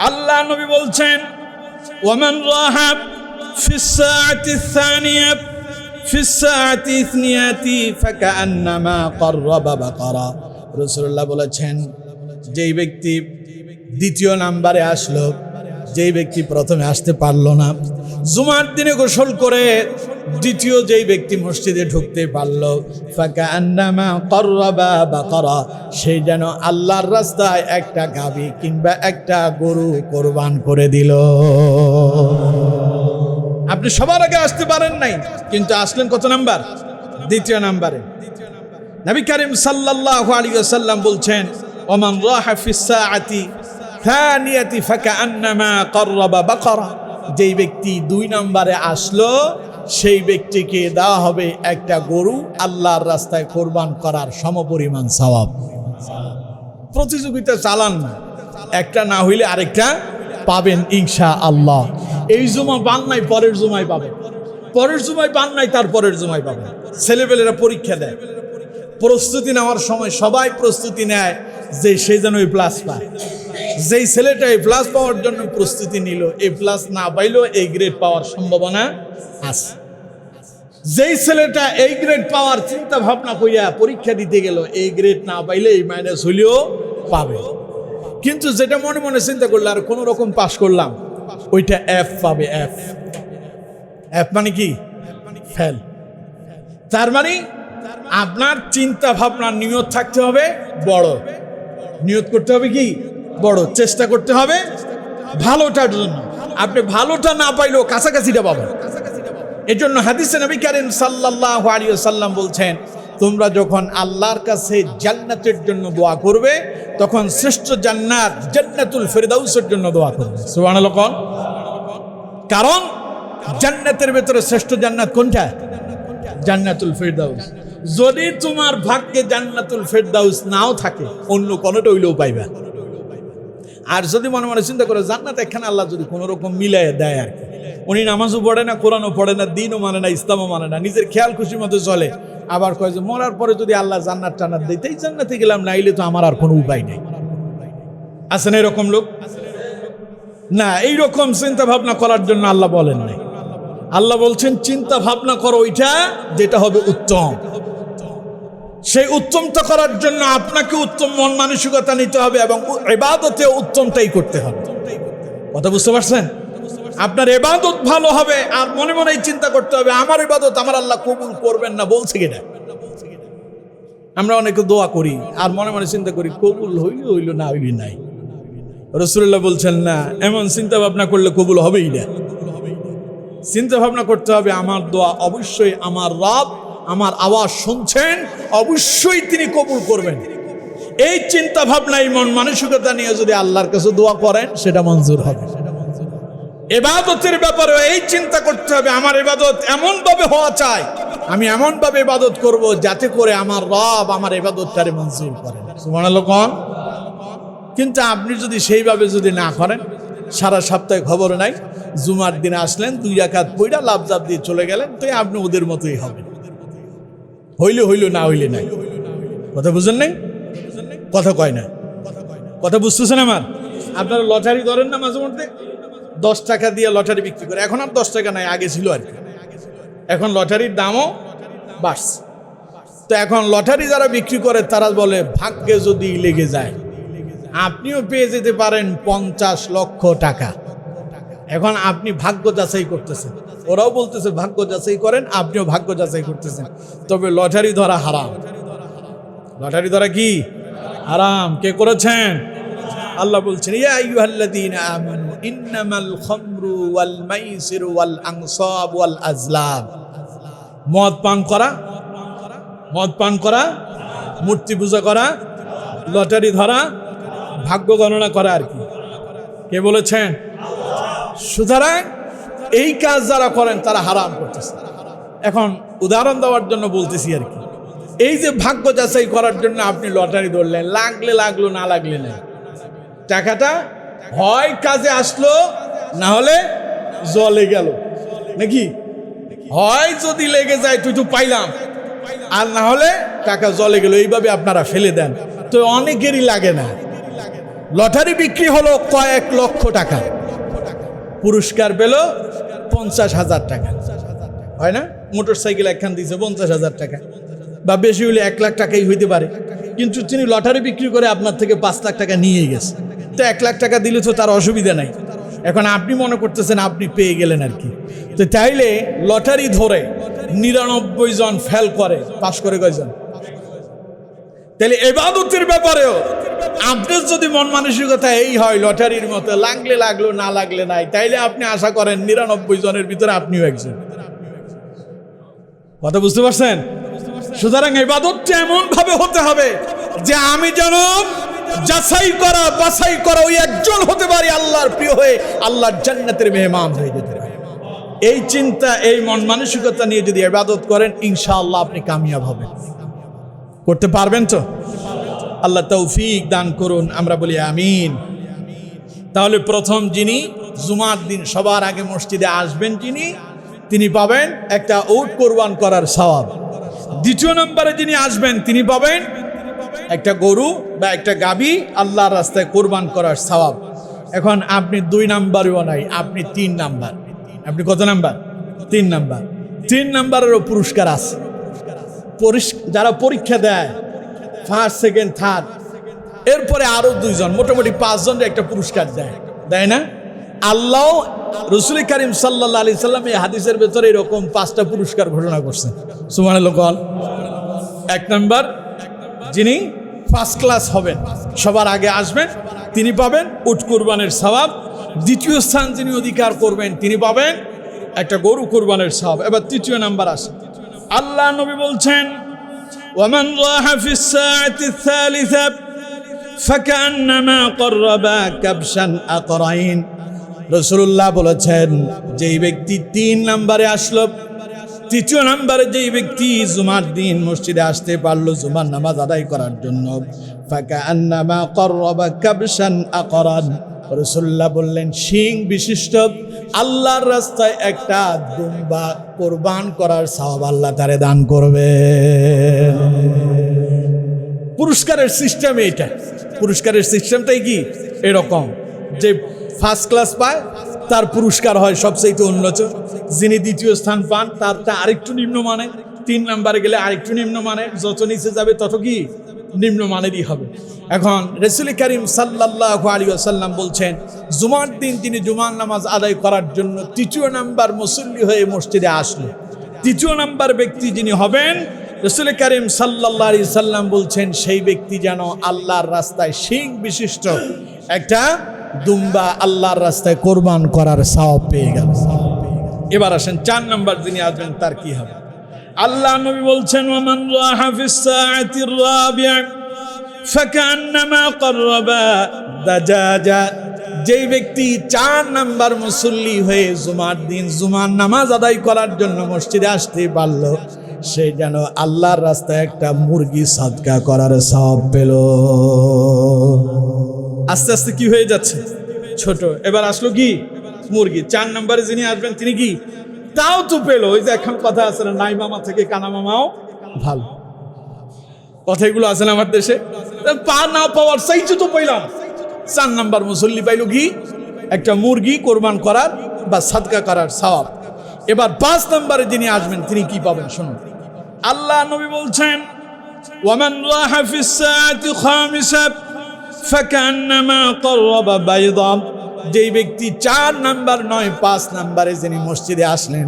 S1: আল্লাহ নবী বলছেন ওয়ামান রাহা ফিস সাআতি الثانية في الساعة 2 فكأنما قرب بقرة। রাসূলুল্লাহ বলেছেন যেই ব্যক্তি দ্বিতীয় নাম্বারে আসলো, যেই ব্যক্তি প্রথমে আসতে পারলো না, জুমার দিনে গোসল করে দ্বিতীয় যেই ব্যক্তি মসজিদে ঢুকতে পারলো, ফাকান্নামা ক্বাররাবা বাকারা, সেই যেন আল্লাহর রাস্তায় একটা গাভী কিংবা একটা গরু কোরবান করে দিল। আপনি সবার আগে আসতে পারেন নাই, কিন্তু আসলেন কত নাম্বার? দ্বিতীয় নাম্বারে। নবী করিম সাল্লাল্লাহু আলাইহি ওয়াসাল্লাম বলছেন ওমান রাহা ফিস সাআতি থানিয়াতি ফাকান্নামা ক্বাররাবা বাকারা, যেই ব্যক্তি 2 নম্বরে আসলো সেই ব্যক্তিকে দেওয়া হবে একটা গরু আল্লাহর রাস্তায় কোরবান করার সমপরিমাণ সওয়াব। প্রতিযোগিতা চালান না, একটা না হইলে আরেকটা পাবেন ইনশাআল্লাহ। এই জুমা পান নাই পরের জুমায় পাবেন, পরের জুমায় পান নাই তার পরের জুমায় পাবেন। ছেলেপেলেরা পরীক্ষা দেয়, প্রস্তুতি নেওয়ার সময় সবাই প্রস্তুতি নেয় যে সে যেন এই প্লাস পায়। যেই ছেলেটা এই প্লাস পাওয়ার জন্য প্রস্তুতি নিল, এই প্লাস না পাইলেও এই গ্রেড পাওয়ার সম্ভাবনা আছে। যেই ছেলেটা এই গ্রেড পাওয়ার চিন্তা ভাবনা কইয়া পরীক্ষা দিতে গেল, এই গ্রেড না পাইলে এই মাইনাস হইলেও পাবে। কিন্তু যেটা মনে মনে চিন্তা করলে আর কোন রকম পাস করলাম, ওইটা এফ পাবে। এফ, এফ মানে কি? ফেল। তার মানে আপনার চিন্তা ভাবনা নিয়ত থাকতে হবে বড়, নিয়ত করতে হবে কি? বড়। চেষ্টা করতে হবে ভালোটার জন্য। আপনি ভালোটা না পাইলেও কাছাকাছিটা পাবেন। এই জন্য হাদিসে নবী করিম সাল্লাল্লাহু আলাইহি ওয়াসাল্লাম বলছেন, তোমরা যখন আল্লাহর কাছে জান্নাতের জন্য দোয়া করবে তখন শ্রেষ্ঠ জান্নাত জান্নাতুল ফেরদাউসের জন্য দোয়া করবে। সুবহানাল্লাহ। কারণ জান্নাতের ভেতরে শ্রেষ্ঠ জান্নাত কোনটা? জান্নাতুল ফেরদাউস। যদি তোমার ভাগ্যে জান্নাতুল ফেরদাউস নাও থাকে, অন্য কোনটা হইলেও পাইবা। আর যদি মনে মনে চিন্তা করে জান্নাত এখানে আল্লাহ যদি কোনো রকম মিলাই দেয়, আর উনি নামাজও পড়ে না, কোরআনও পড়ে না, দিনও মানে না, ইসলামও মানে না, নিজের খেয়াল খুশি মতো চলে, আবার কয় যে মরার পরে যদি আল্লাহ জান্নাত টান্নাত দিতেই জান্নাতে গেলাম, নাইলে তো আমার আর কোনো উপায় নেই। আছে না এরকম লোক? না, এইরকম চিন্তা ভাবনা করার জন্য আল্লাহ বলেন নাই। আল্লাহ বলছেন চিন্তা ভাবনা করো ওইটা যেটা হবে উত্তম। সেই উত্তমটা করার জন্য আপনাকে উত্তম মন মানসিকতা নিতে হবে এবং ইবাদতে উত্তমটাই করতে হবে। কথা বুঝতে পারছেন? আপনার ইবাদত ভালো হবে আর মনে মনেই চিন্তা করতে হবে আমার ইবাদত আমার আল্লাহ কবুল করবেন না, বলছে কিনা। আমরা অনেকে দোয়া করি আর মনে মনে চিন্তা করি কবুল হইল হইল, না হইল নাই। রাসূলুল্লাহ বলছেন না, এমন চিন্তা ভাবনা করলে কবুল হবেই না। চিন্তা ভাবনা করতে হবে আমার দোয়া অবশ্যই আমার রব আমার আওয়াজ শুনছেন, অবশ্যই তিনি কবুল করবেন। এই চিন্তা ভাবনা এই মন মানসিকতা নিয়ে যদি আল্লাহর কাছে দোয়া করেন সেটা মঞ্জুর হবে। ইবাদতের ব্যাপারে এই চিন্তা করতে হবে আমার ইবাদত এমন ভাবে হওয়া চাই, আমি এমন ভাবে ইবাদত করব যাতে করে আমার রব আমার ইবাদতটারে মঞ্জুর করেন। সুবহানাল্লাহ। কিন্তু আপনি যদি সেইভাবে যদি না করেন, সারা সপ্তাহে খবর নাই, জুমার দিনে আসলেন 2 রাকাত পড়া লাফজাপ দিয়ে চলে গেলেন, তো আপনি ওদের মতোই হবে। হইলে হইল, না হইলে নাই। কথা বুঝেন নাই? কথা কয় না, কথা বুঝতেছেন আমার? আপনারা লটারি ধরেন না মাঝে মধ্যে, 10 টাকা দিয়ে লটারি বিক্রি করে। এখন আর 10 টাকা নাই, আগে ছিল আর কি। এখন লটারির দামও বাড়ছে। তো এখন লটারি যারা বিক্রি করে তারা বলে ভাগ্যে যদি লেগে যায় আপনিও পেয়ে যেতে পারেন 50 লক্ষ টাকা। এখন আপনি ভাগ্য যাচাই করতেছেন, ওরাও বলতেছে ভাগ্য যাচাই করেন, আপনিও ভাগ্য যাচাই করতেছেন। তবে লটারি ধরা হারাম। লটারি ধরা কি হারাম? কে করেছেন? আল্লাহ বলছেন, ইয়া আইয়ুহাল্লাযীনা আমানু ইন্নামাল খামরু ওয়াল মাইসিরু ওয়াল আনসাব ওয়াল আজলাম। মদ পান করা, মূর্তি পূজা করা, লটারি ধরা, ভাগ্য গণনা করা আর কি। কে বলেছেন? সুতরাং এই কাজ যারা করেন তারা হারাম করতেছে। এখন উদাহরণ দেওয়ার জন্য বলতেছি আর কি, এই যে ভাগ্য যাচাই করার জন্য আপনি লটারি ধরলেন, লাগলে লাগলো, না লাগলে না, টাকাটা হয় কাজে আসলো, না হলে জলে গেল নাকি? হয় যদি লেগে যায় তুই তো পাইলাম, আর না হলে টাকা জলে গেল। এইভাবে আপনারা ফেলে দেন। তো অনেকেরই লাগে না। লটারি বিক্রি হলো কয়েক লক্ষ টাকা, পুরস্কার পেল 50,000 টাকা, হয় না? মোটর সাইকেল একখান দিয়েছে 50,000 টাকা, বা বেশি হলে 1 লাখ টাকাই হইতে পারে। কিন্তু তিনি লটারি বিক্রি করে আপনার থেকে 5 লাখ টাকা নিয়ে গেছে। তো 1 লাখ টাকা দিলে তো তার অসুবিধা নাই। এখন আপনি মনে করতেছেন আপনি পেয়ে গেলেন আর কি। তো তাইলে লটারি ধরে 99 জন ফেল করে, পাস করে কয়জন? তাহলে ইবাদতের ব্যাপারেও আপনার যদি মন মানসিকতা এই হয় লটারির মতো, লাগলে লাগলো, না লাগলে নাই, তাইলে আপনি আশা করেন 99 জনের ভিতরে আপনিও একজন। কথা বুঝতে পারছেন? সুতরাং ইবাদতটা এমন ভাবে হতে হবে যে আমি যেন যাচাই করা বাছাই করা ওই একজন হতে পারি, আল্লাহর প্রিয় হয়ে আল্লাহর জান্নাতের মেহমান হয়ে যেতে পারি। এই চিন্তা, এই মন মানসিকতা নিয়ে যদি ইবাদত করেন, ইনশাআল্লাহ আপনি কামিয়াব হবেন। করতে পারবেন তো? আল্লাহ তৌফিক দান করুন, আমরা বলি আমিন। তাহলে প্রথম যিনি জুমার দিন সবার আগে মসজিদে আসবেন তিনি পাবেন একটা উট কোরবান করার সওয়াব। দ্বিতীয় নম্বরে যিনি আসবেন তিনি পাবেন একটা গরু বা একটা গাভী আল্লাহর রাস্তায় কোরবান করার সওয়াব। এখন আপনি 2 নাম্বারেও নাই, আপনি 3 নাম্বার। আপনি কত নাম্বার? 3 নাম্বার। 3 নাম্বারেরও পুরস্কার আছে। যারা পরীক্ষা দেয় ফার্স্ট, সেকেন্ড, থার্ড, এরপরে আরো 2 জন, মোটামুটি 5 জনের একটা পুরস্কার দেয় না? আল্লাহ রাসূল করিম সাল্লাল্লাহু আলাইহি সাল্লাম এই হাদিসের ভেতরে এরকম 5টা পুরস্কার ঘোষণা করছেন। সুবহানাল্লাহ। 1 নাম্বার যিনি ফার্স্ট ক্লাস হবেন, সবার আগে আসবেন, তিনি পাবেন উট কুরবানের সওয়াব। দ্বিতীয় স্থান যিনি অধিকার করবেন তিনি পাবেন একটা গরু কুরবানের সওয়াব। এবার তৃতীয় নাম্বার আসে, আল্লাহ নবী বলছেন, ওয়ামান রাহা ফিস সাআতি الثالثة فكأنما قرب كبشا أقرين। রাসূলুল্লাহ বলেছেন, যেই ব্যক্তি 3 নম্বরে আসলো, তৃতীয় নম্বরে যেই ব্যক্তি জুমার দিন মসজিদে আসতে পারলো জুমার নামাজ আদায় করার জন্য, فكأنما قرب كبشا أقرن। রাসূলুল্লাহ বললেন, শিং বিশিষ্ট আল্লাহর রাস্তায় একটা দুম্বা কোরবান করার সওয়াব আল্লাহ তারে দান করবে। পুরস্কারের সিস্টেম এইটা। পুরস্কারের সিস্টেমটাই কি এরকম যে ফার্স্ট ক্লাস পায় তার পুরস্কার হয় সবচেয়ে উন্নত। যিনি দ্বিতীয় স্থান পান তারটা আরেকটু নিম্নমানের, 3 নম্বরে গেলে আরেকটু নিম্নমানের, যত নিচে যাবে তত কি নিম্নমানেরই হবে। এখন রাসূল করিম সাল্লাল্লাহু আলাইহি ওয়াসাল্লাম বলছেন, জুমার দিন তিনি জুমার নামাজ আদায় করার জন্য 3য় নাম্বার মুসল্লি হয়ে মসজিদে আসলো, 3য় নাম্বার ব্যক্তি যিনি হবেন, রাসূল করিম সাল্লাল্লাহু আলাইহি সাল্লাম বলছেন সেই ব্যক্তি যেন আল্লাহর রাস্তায় শিং বিশিষ্ট একটা দুম্বা আল্লাহর রাস্তায় কোরবান করার সওয়াব পেয়ে গেল। এবার আসেন 4 নাম্বার যিনি আসবেন তার কি হবে? আল্লাহ নবী বলছেন, ওয়ামান রাহা ফিস সাআতির রাবি'a ফাকান্নামা ক্বাররাবা দাজাজা। যেই ব্যক্তি 4 নাম্বার মুসল্লি হয়ে জুমার দিন জুমার নামাজ আদায় করার জন্য মসজিদে আসতে পারল, সে যেন আল্লাহর রাস্তায় একটা মুরগি সাদকা করার সওয়াব পেল। আস্তে আস্তে কি হয়ে যাচ্ছে? ছোট। এবার আসলো কি? মুরগি। 4 নম্বরে যিনি আসবেন তিনি কি? তাও তো পেল। ওই যে এখন কথা আছে না, নাই মামা থেকে কানা মামাও ভালো, কথাগুলো আছে না আমার দেশে। পা না পাওয়ার চাইছে তো পাইলাম। 4 নাম্বার মুসল্লি পাইল কি? একটা মুরগি কোরবান করার বা সাদকা করার সওয়াব। এবার 5 নম্বরে যিনি আসবেন তিনি কি পাবেন শুনুন। আল্লাহ নবী বলছেন, ওয়ামান রাহা ফিস সাআতি খামিসা ফাকান্নামা ক্বাররাবা বাইদা, যেই ব্যক্তি 4 নাম্বার নয় 5 নাম্বারে যিনি মসজিদে আসলেন,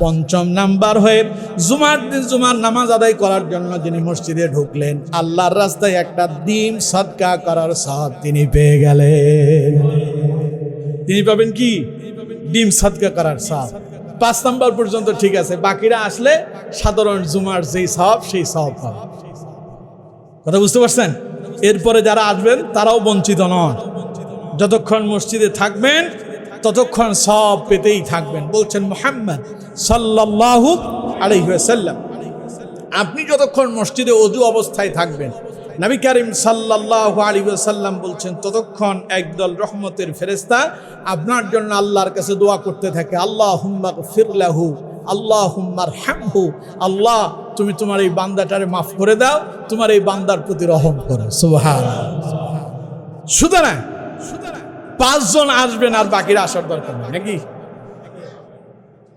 S1: 5ম নাম্বার হয়ে জুমার দিন জুমার নামাজ আদায় করার জন্য যিনি মসজিদে ঢুকলেন, আল্লাহর রাস্তায় একটা ডিম সাদকা করার সওয়াব তিনি পেয়ে গেলেন। তিনি পাবেন কি? ডিম সাদকা করার সওয়াব। 5 নাম্বার পর্যন্ত ঠিক আছে, বাকিরা আসলে সাধারণ জুমার যেই সওয়াব সেই সওয়াব পাবে। কথা বুঝতে পারছেন? এরপরে যারা আসবেন তারাও বঞ্চিত নন। যতক্ষণ মসজিদে থাকবেন ততক্ষণ সব পেতেই থাকবেন। বলছেন মুহাম্মদ সাল্লাল্লাহু আলাইহি ওয়াসাল্লাম, আপনি যতক্ষণ মসজিদে ওযু অবস্থায় থাকবেন, নবী করিম সাল্লাল্লাহু আলাইহি ওয়াসাল্লাম বলছেন ততক্ষণ একদল রহমতের ফেরেশতা আপনার জন্য আল্লাহর কাছে দোয়া করতে থাকে, আল্লাহুম্মা গফির লাহু, আল্লাহুম্মা আরহামহু, আল্লাহ তুমি তোমার এই বান্দাটারে মাফ করে দাও, তোমার এই বান্দার প্রতি রহম করো। সুবহানাল্লাহ। সুতরাং 5 জন আসবেন আর বাকিরা আসার দরকার নেই, নাকি?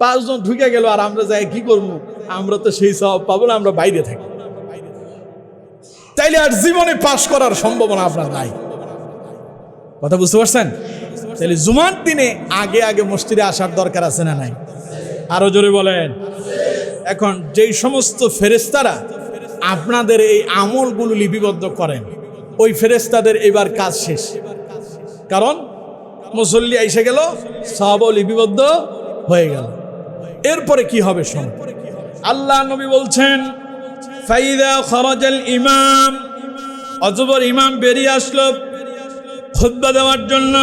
S1: 5 জন ঢুকে গেল আর আমরা যাই কি করবো? আমরা তো সেই সওয়াব পাবো না, আমরা বাইরে থাকি। তাইলে আর জীবনে পাশ করার সম্ভাবনা আপনার নাই। কথা বুঝতে পারছেন? তাহলে জুমার দিনে আগে আগে মসজিদে আসার দরকার আছে না নাই? আরো জোরে বলেন। এখন যেই সমস্ত ফেরেশতারা আপনাদের এই আমলগুলো লিপিবদ্ধ করেন, ওই ফেরেশতাদের এবার কাজ শেষ। কারণ মুসল্লি এসে গেল, সওয়াব লিপিবদ্ধ হয়ে গেল। এরপরে কি হবে শুনুন। আল্লাহ নবী বলছেন, ফাইদা খরাজাল ইমাম, অতঃপর ইমাম বেরিয়ে আসলো খুতবা দেওয়ার জন্য,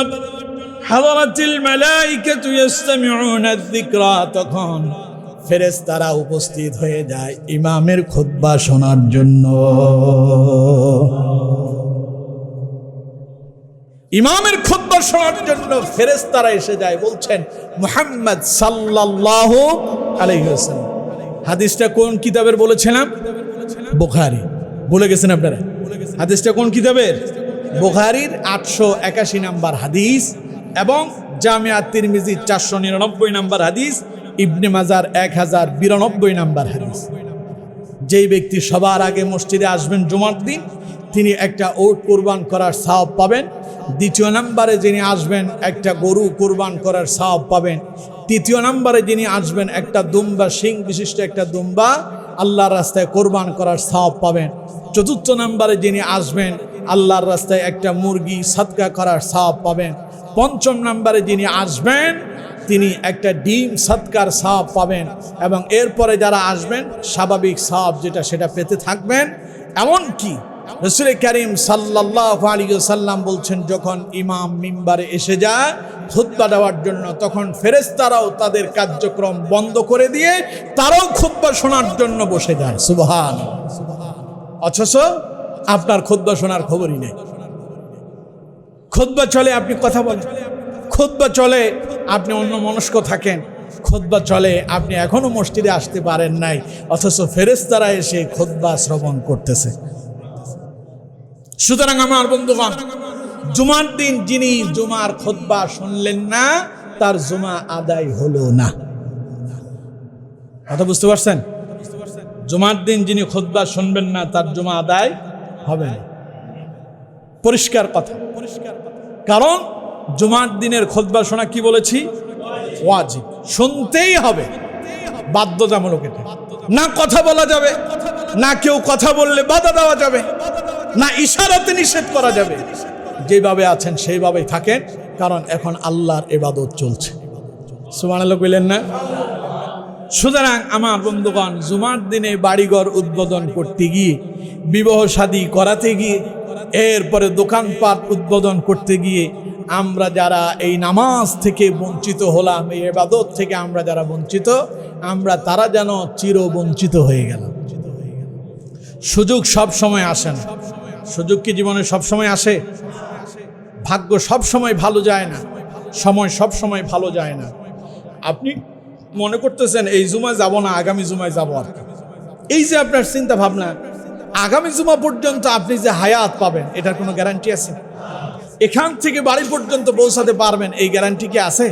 S1: হাদারাতিল মালাইকাতু ইস্তামিউনা যিকরা, তখন ফেরেশতারা উপস্থিত হয়ে যায় ইমামের খুতবা শোনার জন্য। ইমামের খুতবা শোনার জন্য ফেরেশতারা এসে যায়। বলছেন মুহাম্মদ সাল্লাল্লাহু আলাইহি ওয়াসাল্লাম। হাদিসটা কোন কিতাবের বলেছিলাম? বুখারী। ভুলে গেছেন আপনারা? হাদিসটা কোন কিতাবের? বুখারীর 881 নাম্বার হাদিস এবং জামিয়া তিরমিজি 499 নাম্বার হাদিস, ইবনে মাজার 1092 নাম্বার হাদিস। যেই ব্যক্তি সবার আগে মসজিদে আসবেন জুমার দিন, তিনি একটা উট কুরবান করার সওয়াব পাবেন। 2য় নম্বরে যিনি আসবেন একটা গরু কুরবান করার সওয়াব পাবেন। 3য় নম্বরে যিনি আসবেন একটা দুম্বা, শিং বিশিষ্ট একটা দুম্বা আল্লাহর রাস্তায় কোরবান করার সওয়াব পাবেন। 4র্থ নম্বরে যিনি আসবেন আল্লাহর রাস্তায় একটা মুরগি সাদকা করার সওয়াব পাবেন। 5ম নম্বরে যিনি আসবেন তিনি একটা ডিম সাদকার সওয়াব পাবেন। এবং এরপরে যারা আসবেন স্বাভাবিক সওয়াব যেটা সেটা পেতে থাকবেন। এমনকি রাসূল করিম সাল্লাল্লাহু আলাইহি ওয়াসাল্লাম বলছেন, যখন ইমাম মিম্বারে এসে যায় খুতবা দেওয়ার জন্য, তখন ফেরেশতারাও তাদের কার্যক্রম বন্ধ করে দিয়ে তারাও খুতবা শোনার জন্য বসে যায়। সুবহানাল্লাহ। অথচ আপনার খুতবা শোনার খবরই নেই। খুতবা চলে আপনি কথা বলেন, খুতবা চলে আপনি অন্য মনস্ক থাকেন, খুতবা চলে আপনি এখনো মসজিদে আসতে পারেন নাই, অথচ ফেরেশতারা এসে খুতবা শ্রবণ করতেছে। সুতরাং আমার বন্ধুগণ, জুমার দিন যিনি জুমার খুতবা শুনলেন না, তার জুমা আদায় হলো না। কথা বুঝতে পারছেন? জুমার দিন যিনি খুতবা শুনবেন না, তার জুমা আদায় হবে না। পরিষ্কার কথা। কারণ জুমার দিনের খুতবা শোনা কি বলেছি? ওয়াজিব, শুনতেই হবে, বাধ্যতামূলক। এটা না কথা বলা যাবে, না কেউ কথা বললে বাধা দেওয়া যাবে, না ইশারাতে নিষেধ করা যাবে। যেভাবে আছেন সেইভাবেই থাকেন, কারণ এখন আল্লাহর ইবাদত চলছে। সুবহানাল্লাহ কইলেন না? সুতরাং আমার বন্ধুগণ, জুমার দিনে বাড়িঘর উদ্বোধন করতে গিয়ে, বিবাহ শাদী করাতে গিয়ে, এরপরে দোকানপাট উদ্বোধন করতে গিয়ে আমরা যারা এই নামাজ থেকে বঞ্চিত হলাম, এই ইবাদত থেকে আমরা যারা বঞ্চিত, আমরা তারা যেন চিরবঞ্চিত হয়ে গেলাম। সুযোগ সব সময় আসে না। সুযোগ কি জীবনে সব সময় আসে? ভাগ্য সব সময় ভালো যায় না, সময় সব সময় ভালো যায় না। আপনি মনে করতেছেন এই জুমায় যাব না, আগামী জুমায় যাব। আর এই যে আপনার চিন্তা ভাবনা, আগামী জুমা পর্যন্ত আপনি যে হায়াত পাবেন, এটার কোনো গ্যারান্টি আছে? এখান থেকে বাড়ি পর্যন্ত পৌঁছাতে পারবেন, এই গ্যারান্টি কি আছে?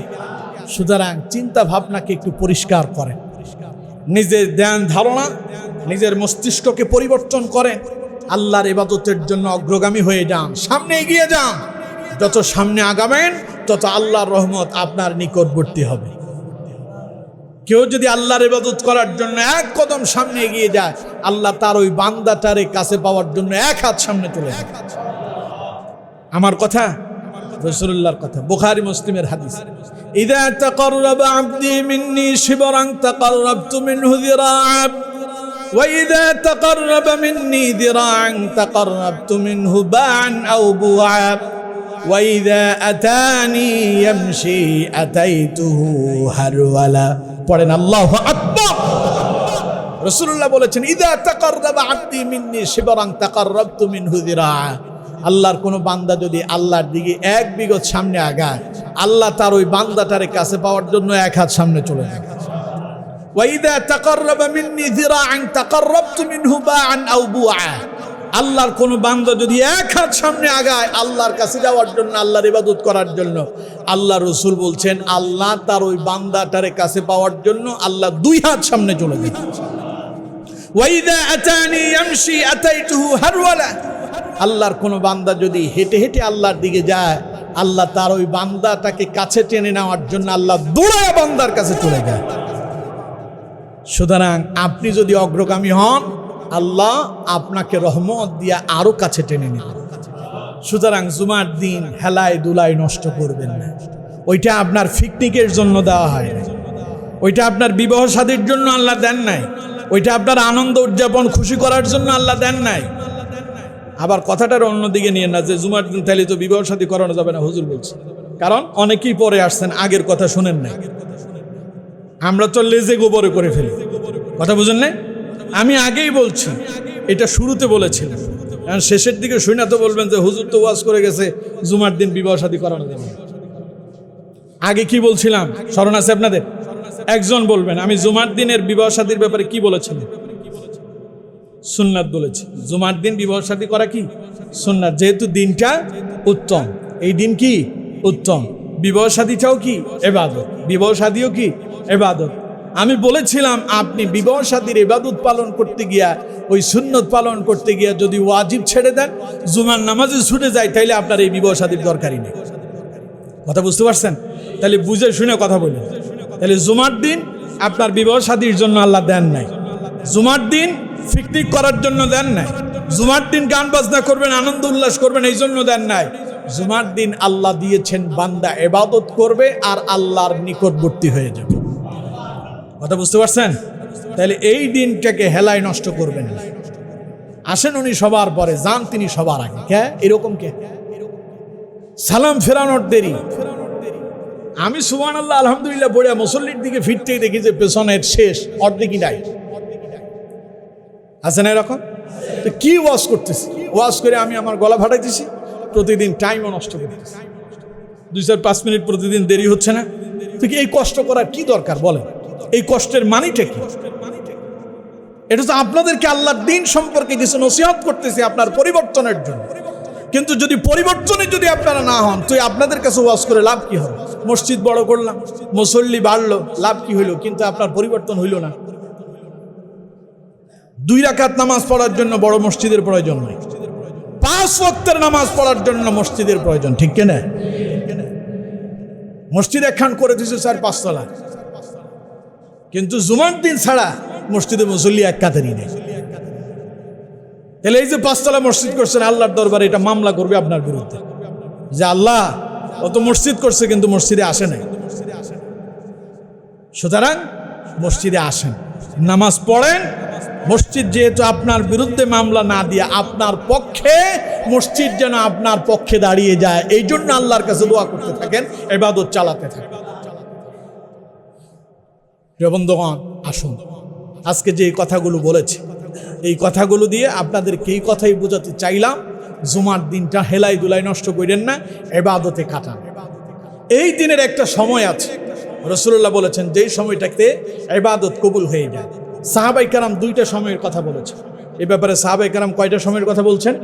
S1: সুতরাং চিন্তা ভাবনাকে একটু পরিষ্কার করেন, নিজের ধ্যান ধারণা নিজের মস্তিষ্ককে পরিবর্তন করেন, আল্লাহর ইবাদতের জন্য অগ্রগামী হয়ে যান, সামনে এগিয়ে যান। যত সামনে আগাবেন তত আল্লাহর রহমত আপনার নিকটবর্তী হবে। কেউ যদি আল্লাহর ইবাদত করার জন্য এক কদম সামনে এগিয়ে যায়, আল্লাহ তার ওই বান্দাটারে কাছে পাওয়ার জন্য এক হাত সামনে তুলে যায়। আমার কথা, রাসূলুল্লাহর কথা, বুখারী মুসলিমের হাদিস। ইযা তাকাররাবা আবদি মিন্নি শিবরান তাকাররাবতু মিনহু যিরাআন ওয়া ইযা তাকাররাবা মিন্নি যিরাআন তাকাররাবতু মিনহু বা'আন আও বু'আ ওয়া ইযা আতানি ইয়ামশি আতাইতুহু হারওয়ালা। পড়েন আল্লাহু আকবার। রাসূলুল্লাহ বলেছেন, ইযা তাকাররাবা আবদি মিন্নি শিবরান তাকাররাবতু মিনহু যিরাআ। আল্লাহর কোনো বান্দা যদি আল্লাহর দিকে এক বিগত সামনে আগায়, আল্লাহ তার ওই বান্দাটারে কাছে পাওয়ার জন্য এক হাত সামনে চলে যায়। ওয়াইদা তাকাররাবা মিন্নি যিরাআন তাকাররাবতু মিনহু বা'আন আও বু'আ। আল্লাহর কোনো বান্দা যদি এক হাত সামনে আগায় আল্লাহর কাছে যাওয়ার জন্য, আল্লাহর ইবাদত করার জন্য, আল্লাহ রাসূল বলছেন আল্লাহ তার ওই বান্দাটারে কাছে পাওয়ার জন্য আল্লাহ দুই হাত সামনে চলে যায়। ওয়াইদা আতানি ইয়ামশি আতাইতুহু হারওয়ালা। আল্লাহর কোনো বান্দা যদি হেঁটে হেঁটে আল্লাহর দিকে যায়, আল্লাহ তার ওই বান্দাটাকে কাছে টেনে নেওয়ার জন্য আল্লাহ দৌড়ায় বান্দার কাছে চলে যায়। সুতরাং আপনি যদি অগ্রগামী হন, আল্লাহ আপনাকে রহমত দিয়ে আরো কাছে টেনে নেবেন। সুতরাং জুমার দিন হেলায় দুলায় নষ্ট করবেন না। ওইটা আপনার পিকনিকের জন্য দেওয়া হয় না, ওইটা আপনার বিবাহ শাদীর জন্য আল্লাহ দেন নাই, ওইটা আপনার আনন্দ উদযাপন খুশি করার জন্য আল্লাহ দেন নাই। আবার কথাটার অন্যদিকে নিয়ে না যে জুমার দিন তাহলে তো বিবাহ শাদী করানো যাবে না, হুজুর বলছে। কারণ অনেকেই পরে আসছেন, আগের কথা শুনেন নাই। আমরা তো লেজে গোবরে করে ফেলি, কথা বুঝেন না? আমি আগেই বলছি, এটা শুরুতে বলেছিলাম, কারণ শেষের দিকে শুনে তো বলবেন যে হুজুর তো ওয়াজ করে গেছে জুমার দিন বিবাহ শাদী করানো যাবে। আগে কি বলছিলাম স্মরণ আছে আপনাদের? একজন বলবেন আমি জুমার দিনের বিবাহ শাদীর ব্যাপারে কি বলেছিলাম? সুন্নাত বলেছি। জুমার দিন বিবাহ শাদী করা কি সুন্নাত, যেহেতু দিনটা উত্তম। এই দিন কি উত্তম, বিবাহ শাদীটাও কি ইবাদত, বিবাহ শাদীও কি ইবাদত। আমি বলেছিলাম আপনি বিবাহ শাদীর ইবাদত পালন করতে গিয়া, ওই সুন্নত পালন করতে গিয়া যদি ওয়াজিব ছেড়ে দেন, জুমার নামাজে ছুটে যায়, তাইলে আপনার এই বিবাহ শাদীর দরকারই নেই। কথা বুঝতে পারছেন? তাহলে বুঝে শুনে কথা বলুন। তাহলে জুমার দিন আপনার বিবাহ শাদীর জন্য আল্লাহ দেন নাই, জুমার দিন পিকনিক করার জন্য দেন নাই, জুমার দিন গান বাজনা করবেন, আনন্দ উল্লাস করবেন এই জন্য দেন নাই। জুমার দিন আল্লাহ দিয়েছেন বান্দা ইবাদত করবে আর আল্লাহর নিকটবর্তী হয়ে যাবে। কথা বুঝতে পারছেন? তাহলে এই দিনটাকে হেলায় নষ্ট করবেন না। আসেন উনি সবার পরে, যান তিনি সবার আগে। কে এরকম? কে সালাম ফেরানোর দেরি? আমি সুবহানাল্লাহ আলহামদুলিল্লাহ বলে মুসল্লির দিকে ফিরতেই দেখি যে পেছনের শেষ অর্ধেকই নাই। আছে না এরকম? তো কি ওয়াজ করতেছি, ওয়াজ করে আমি আমার গলা ফাটাইতেছি, প্রতিদিন টাইমও নষ্ট করতেছি, 2-4-5 মিনিট প্রতিদিন দেরি হচ্ছে না? তো এই কষ্ট করার কি দরকার বলেন? এই কষ্টের মানেটা কি? এটা তো আপনাদেরকে আল্লাহর দিন সম্পর্কে কিছু নসিহত করতেছি আপনার পরিবর্তনের জন্য। কিন্তু যদি পরিবর্তনে যদি আপনারা না হন, তো আপনাদের কাছে ওয়াজ করে লাভ কি হবে? মসজিদ বড় করলাম, মুসল্লি বাড়লো, লাভ কি হইলো? কিন্তু আপনার পরিবর্তন হইল না। 2 রাকাত নামাজ পড়ার জন্য বড় মসজিদের প্রয়োজন নাই, 5 ওয়াক্তের নামাজ পড়ার জন্য মসজিদের প্রয়োজন, ঠিক কিনা? মসজিদ একখান করে দিয়েছে 4-5 তলা, কিন্তু জুমার দিন ছাড়া মসজিদে মুসল্লি এক কাতারই নেই। তাহলে এই যে 5 তলা মসজিদ করছেন, আল্লাহর দরবারে এটা মামলা করবে আপনার বিরুদ্ধে যে আল্লাহ অত মসজিদ করছে কিন্তু মসজিদে আসে নাই। সুতরাং মসজিদে আসেন, নামাজ পড়েন। মসজিদ যেহেতু আপনার বিরুদ্ধে মামলা না দিয়ে আপনার পক্ষে, মসজিদ যেন আপনার পক্ষে দাঁড়িয়ে যায়, এই জন্য আল্লাহর কাছে দোয়া করতে থাকেন, ইবাদত চালাতে থাকেন। প্রিয় বন্ধুগণ, আসুন আজকে যে কথাগুলো বলেছি, এই কথাগুলো দিয়ে আপনাদেরকে এই কথাই বোঝাতে চাইলাম, জুমার দিনটা হেলাই দুলাই নষ্ট করেন না, ইবাদতে কাটান। এই দিনের একটা সময় আছে, রাসূলুল্লাহ বলেছেন যেই সময়টাতে ইবাদত কবুল হয়ে যায়। সাহাবায়ে কেরাম 2টা সময়ের কথা বলেছেন। এই ব্যাপারে সাহাবায়ে কেরাম কয়টা সময়ের কথা বলছেন?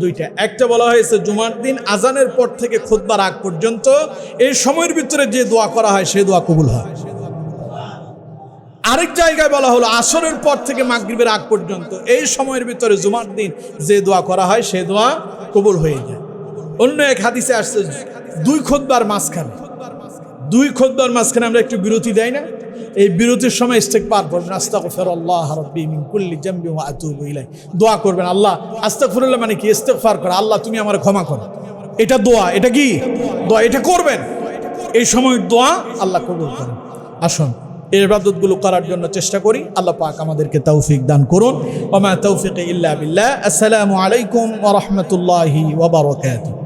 S1: 2টা। একটা বলা হয়েছে জুমার দিন আজানের পর থেকে খুতবার আগ পর্যন্ত, এই সময়ের ভিতরে যে দোয়া করা হয় সেই দোয়া কবুল হয়। আরেক জায়গায় বলা হলো আসরের পর থেকে মাগরিবের আগ পর্যন্ত এই সময়ের ভিতরে জুমার দিন যে দোয়া করা হয় সে দোয়া কবুল হয়ে যায়। অন্য এক হাদিসে আসছে দুই খুতবার মাঝখানে আমরা একটু বিরতি দেয় না, এই বিরতির সময় ইস্তেগফার করবেন, আস্তাগফিরুল্লাহ রাব্বি মিন কুল্লি জামবি ওয়া আতুবু ইলাইহি, দোয়া করবেন। আল্লাহ, আস্তাগফিরুল্লাহ মানে কি? ইস্তেগফার করা, আল্লাহ তুমি আমার ক্ষমা করো, এটা দোয়া। এটা কি দোয়া? এটা করবেন। এই সময় দোয়া আল্লাহ কবুল করেন। আসুন এই ইবাদতগুলো করার জন্য চেষ্টা করি। আল্লাহ পাক আমাদেরকে তৌফিক দান করুন। ওয়া মা তৌফিকি ইল্লা বিল্লাহ। আসসালামু আলাইকুম ওয়া রাহমাতুল্লাহি ওয়া বারাকাতুহু।